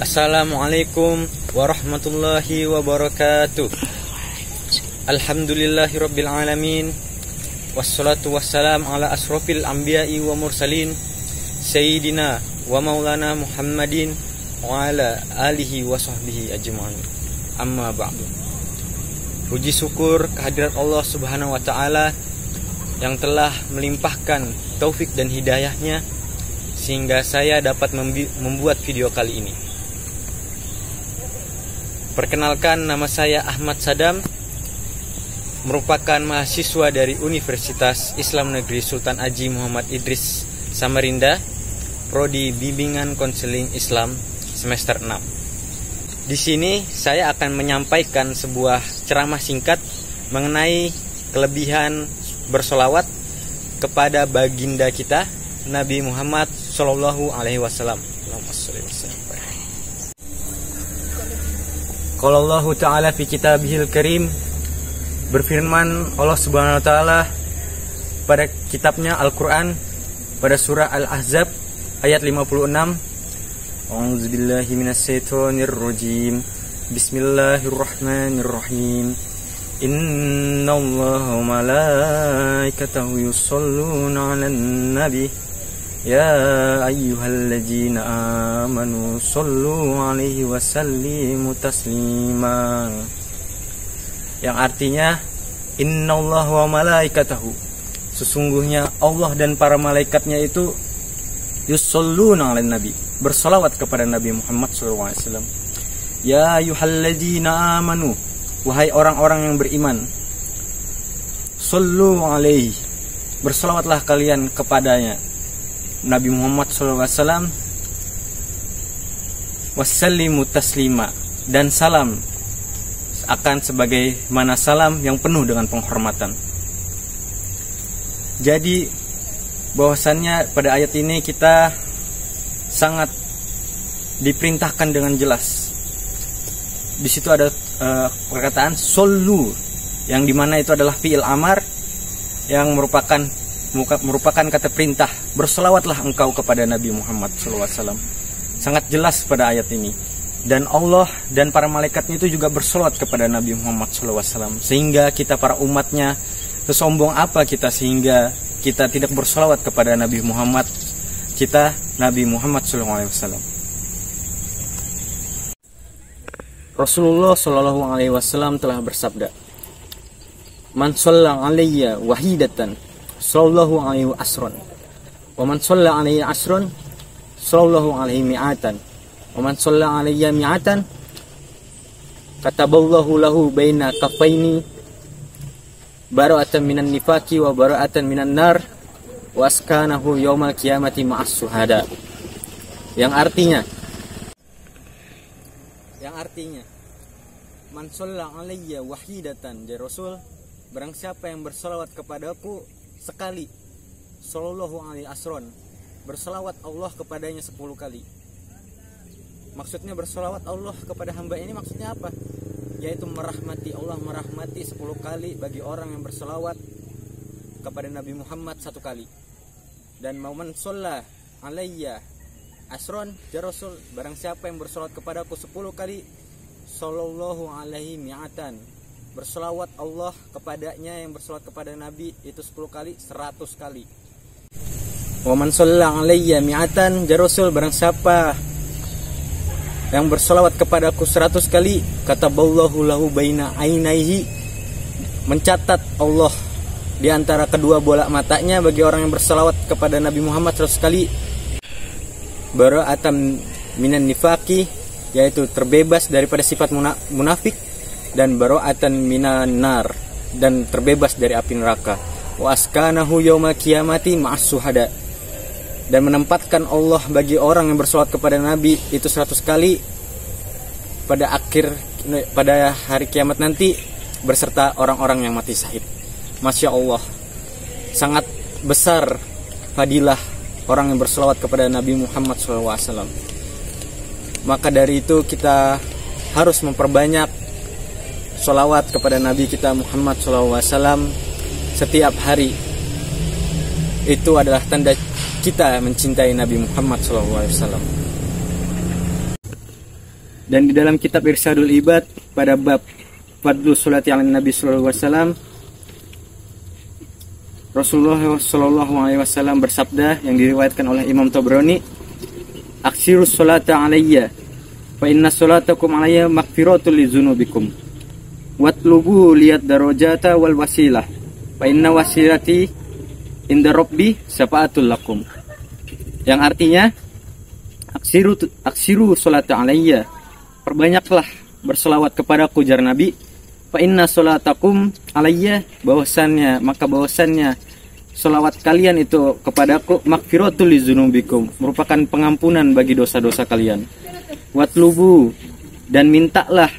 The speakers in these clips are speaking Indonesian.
Assalamualaikum warahmatullahi wabarakatuh. Alhamdulillahirabbil alamin. Wassalatu wassalam ala asrofil anbiya'i wa mursalin Sayyidina wa maulana Muhammadin wa ala alihi wa sahbihi ajma'in. Amma ba'du. Puji syukur kehadirat Allah subhanahu wa ta'ala yang telah melimpahkan taufik dan hidayahnya sehingga saya dapat membuat video kali ini. Perkenalkan, nama saya Ahmad Sadam, merupakan mahasiswa dari Universitas Islam Negeri Sultan Haji Muhammad Idris Samarinda, Prodi Bimbingan Konseling Islam semester 6. Di sini saya akan menyampaikan sebuah ceramah singkat mengenai kelebihan bersolawat kepada baginda kita Nabi Muhammad Shallallahu Alaihi Wasallam. Qala Allah Ta'ala fi kitabihil karim, berfirman Allah Subhanahu wa taala pada kitabnya Al-Qur'an pada surah Al-Ahzab ayat 56. A'udzubillahi minasyaitonir rajim. Bismillahirrahmanirrahim. Innallaha wa malaikatahu yusholluna 'alan nabi. Ya ayyuhalladzina amanu shollu alaihi wa sallimu taslima. Yang artinya, innallaha wa malaikatahu, sesungguhnya Allah dan para malaikatnya itu yusholluna 'alan nabi, bersolawat kepada Nabi Muhammad SAW. Ya ayyuhalladzina amanu, wahai orang-orang yang beriman, shollu alaihi, bersolawatlah kalian kepadanya Nabi Muhammad SAW, wassallimu taslima, dan salam akan sebagaimana salam yang penuh dengan penghormatan. Jadi bahwasannya pada ayat ini kita sangat diperintahkan dengan jelas. Di situ ada perkataan sollu, yang dimana itu adalah fi'il amar yang merupakan kata perintah, berselawatlah engkau kepada Nabi Muhammad SAW. Sangat jelas pada ayat ini. Dan Allah dan para malaikatnya itu juga berselawat kepada Nabi Muhammad SAW. Sehingga kita para umatnya, sesombong apa kita sehingga kita tidak berselawat kepada Nabi Muhammad kita, Nabi Muhammad SAW. Rasulullah SAW telah bersabda, man shalla alayya wahidatan sallallahu alaihi asron, wa man shalla alaihi asron sallallahu alaihi mi'atan, wa man shalla alayya mi'atan kataballahu lahu baina kafaini bara'atan minan nifaqi wa bara'atan minan nar wa askanahu yaumal qiyamati ma'as suhada. Yang artinya man shalla alayya wahidatan, ya Rasul, barang siapa yang bersalawat kepadaku sekali, sallallahu alaihi asron, bersalawat Allah kepadanya 10 kali. Maksudnya bersalawat Allah kepada hamba ini maksudnya apa? Yaitu merahmati, Allah merahmati 10 kali bagi orang yang bersalawat kepada Nabi Muhammad 1 kali. Dan man shalla alayya asron, ya Rasul, barang siapa yang bersalawat kepadaku 10 kali, sallallahu alaihi mi'atan, berselawat Allah kepadanya yang berselawat kepada Nabi itu 10 kali, 100 kali. Wa man shalla alayya mi'atan, ya Rasul, barang siapa yang berselawat kepadaku 100 kali, kataballahu lahu baina ainaihi, mencatat Allah di antara kedua bola matanya bagi orang yang berselawat kepada Nabi Muhammad 100 kali, bara'atan minan nifaqi, yaitu terbebas daripada sifat munafik, dan bara'atan minan nar, dan terbebas dari api neraka, wa askanahu yaumal qiyamati ma'as suhada, dan menempatkan Allah bagi orang yang bersolawat kepada Nabi itu 100 kali pada hari kiamat nanti berserta orang-orang yang mati syahid. Masya Allah, sangat besar fadilah orang yang bersolawat kepada Nabi Muhammad SAW. Maka dari itu kita harus memperbanyak sholawat kepada Nabi kita Muhammad SAW setiap hari. Itu adalah tanda kita mencintai Nabi Muhammad SAW. Dan di dalam kitab Irsyadul Ibad pada bab Fadlu Sholati ala Nabi sallallahu alaihi wasallam, Rasulullah sallallahu alaihi wasallam bersabda yang diriwayatkan oleh Imam Tabrani, "Aksiru sholata alayya fa inna sholatakum alayya maghfiratul lidzunubikum. Watlubu liyad darajata wal wasilah fa inna wasilati inda rabbi syafa'atul lakum." Yang artinya, aksiru sholata alayya, perbanyaklah berselawat kepadaku, jar Nabi. Fa inna sholatakum alayya, bahwasannya selawat kalian itu kepadaku maghfiratul lidzunubikum, merupakan pengampunan bagi dosa-dosa kalian. Watlubu, dan mintalah,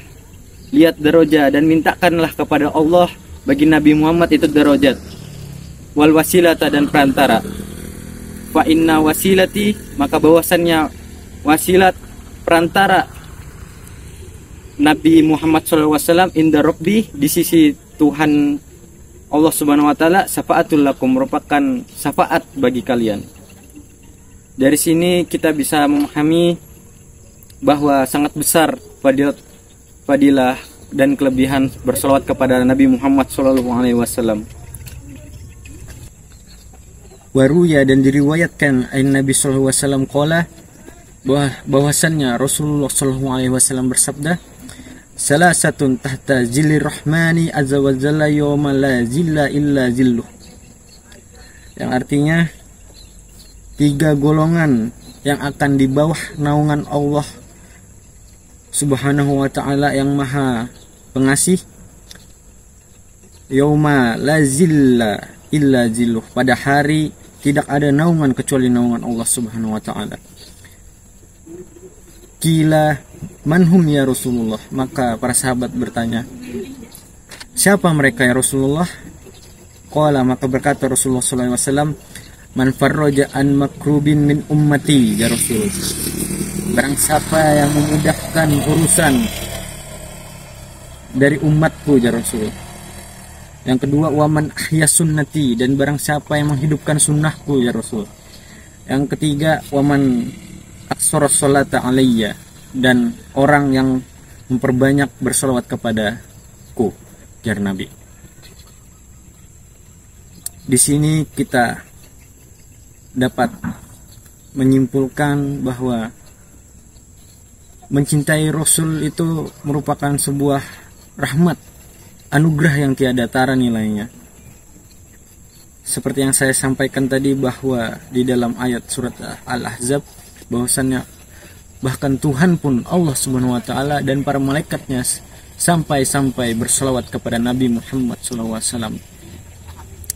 lihat darajat, dan mintakanlah kepada Allah bagi Nabi Muhammad itu darajat. Wal wasilata, dan perantara. Fa inna wasilati, maka bahwasannya wasilat, perantara Nabi Muhammad SAW inda Rabbi, di sisi Tuhan Allah Subhanahu wa taala, syafa'atul lakum, merupakan syafaat bagi kalian. Dari sini kita bisa memahami bahwa sangat besar fadilah dan kelebihan berselawat kepada Nabi Muhammad SAW. Waruya, dan diriwayatkan Nabi SAW qala, bahwasannya Rasulullah SAW bersabda, salasatun tahta zillir rahmani azza wa jalla yawma la zilla illa zilluh. Yang artinya, 3 golongan yang akan di bawah naungan Allah Subhanahu wa ta'ala yang maha pengasih, yawma la zilla illa zilluh, pada hari tidak ada naungan kecuali naungan Allah Subhanahu wa ta'ala. Qila manhum ya Rasulullah, maka para sahabat bertanya, siapa mereka ya Rasulullah? Qala, maka berkata Rasulullah SAW, man farraja an makrubin min ummati ya Rasul, barang siapa yang memudahkan urusan dari umatku ya Rasul. Yang kedua, waman ahya sunnati, dan barang siapa yang menghidupkan sunnahku ya Rasul. Yang ketiga, waman aksara sholata alayya, dan orang yang memperbanyak bersolawat kepadaku, jar Nabi. Di sini kita dapat menyimpulkan bahwa mencintai Rasul itu merupakan sebuah rahmat, anugerah yang tiada tara nilainya. Seperti yang saya sampaikan tadi, bahwa di dalam ayat surat Al-Ahzab, bahwasannya bahkan Tuhan pun, Allah Subhanahu wa ta'ala dan para malaikatnya sampai berselawat kepada Nabi Muhammad SAW.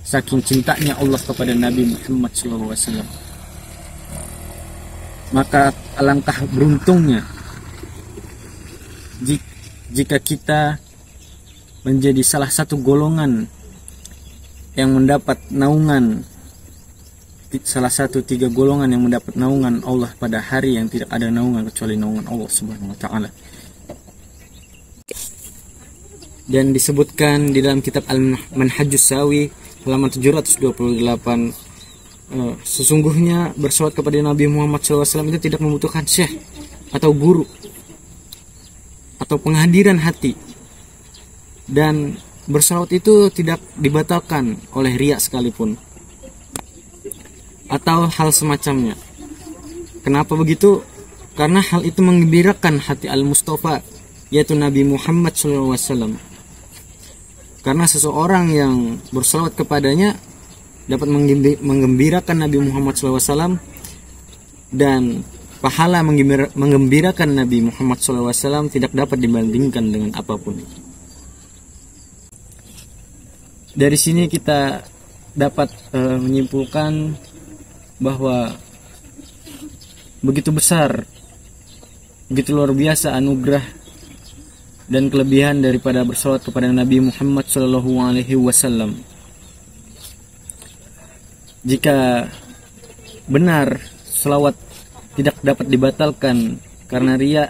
Saking cintanya Allah kepada Nabi Muhammad SAW. Maka alangkah beruntungnya jika kita menjadi salah satu golongan yang mendapat naungan, salah satu 3 golongan yang mendapat naungan Allah pada hari yang tidak ada naungan kecuali naungan Allah Subhanahu wa ta'ala. Dan disebutkan di dalam kitab Al-Manhajus Sawi halaman 728, sesungguhnya bersolawat kepada Nabi Muhammad SAW itu tidak membutuhkan syekh atau guru atau penghadiran hati, dan bersolawat itu tidak dibatalkan oleh riya sekalipun atau hal semacamnya. Kenapa begitu? Karena hal itu menggembirakan hati Al-Mustafa, yaitu Nabi Muhammad SAW. Karena seseorang yang bersolawat kepadanya dapat menggembirakan Nabi Muhammad SAW, dan pahala menggembirakan Nabi Muhammad SAW tidak dapat dibandingkan dengan apapun. Dari sini kita dapat menyimpulkan bahwa begitu besar, begitu luar biasa anugerah dan kelebihan daripada bersolawat kepada Nabi Muhammad SAW. Jika benar selawat tidak dapat dibatalkan karena riya,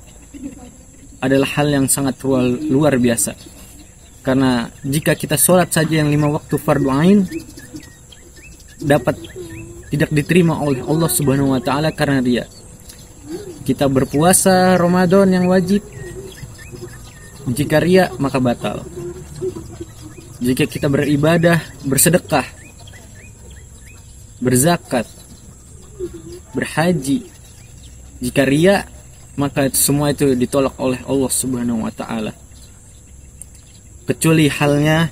adalah hal yang sangat luar biasa. Karena jika kita sholat saja yang 5 waktu fardu ain dapat tidak diterima oleh Allah Subhanahu wa ta'ala karena riya. kita berpuasa Ramadan yang wajib. Jika riya maka batal. Jika kita beribadah, bersedekah, berzakat, berhaji, jika riya maka semua itu ditolak oleh Allah Subhanahu wa taala. Kecuali halnya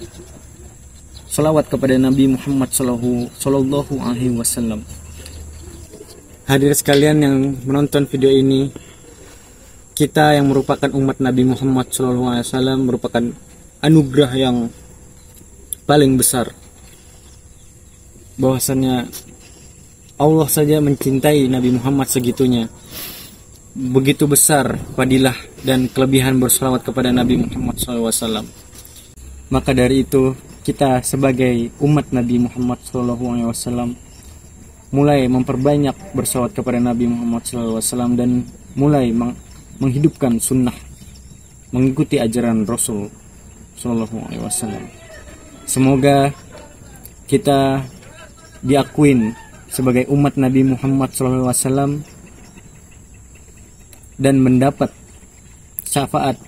salawat kepada Nabi Muhammad sallallahu alaihi wasallam. Hadir sekalian yang menonton video ini, kita yang merupakan umat Nabi Muhammad SAW merupakan anugerah yang paling besar. Bahwasannya Allah saja mencintai Nabi Muhammad segitunya. Begitu besar fadilah dan kelebihan berselawat kepada Nabi Muhammad SAW. Maka dari itu kita sebagai umat Nabi Muhammad SAW mulai memperbanyak berselawat kepada Nabi Muhammad SAW dan mulai menghidupkan sunnah, mengikuti ajaran Rasul Sallallahu Alaihi Wasallam. Semoga kita diakuin sebagai umat Nabi Muhammad Sallallahu Alaihi Wasallam dan mendapat syafaat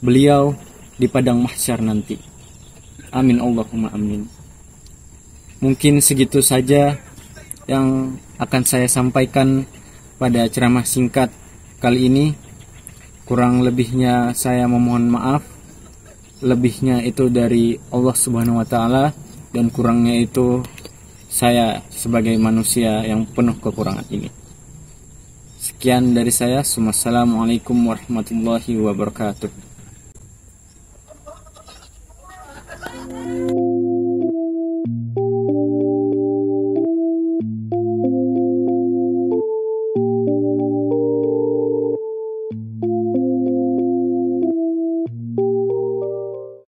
beliau di padang mahsyar nanti. Amin Allahumma amin. Mungkin segitu saja yang akan saya sampaikan pada ceramah singkat kali ini. Kurang lebihnya saya memohon maaf. Lebihnya itu dari Allah Subhanahu wa taala dan kurangnya itu saya sebagai manusia yang penuh kekurangan ini. Sekian dari saya. Wassalamualaikum warahmatullahi wabarakatuh.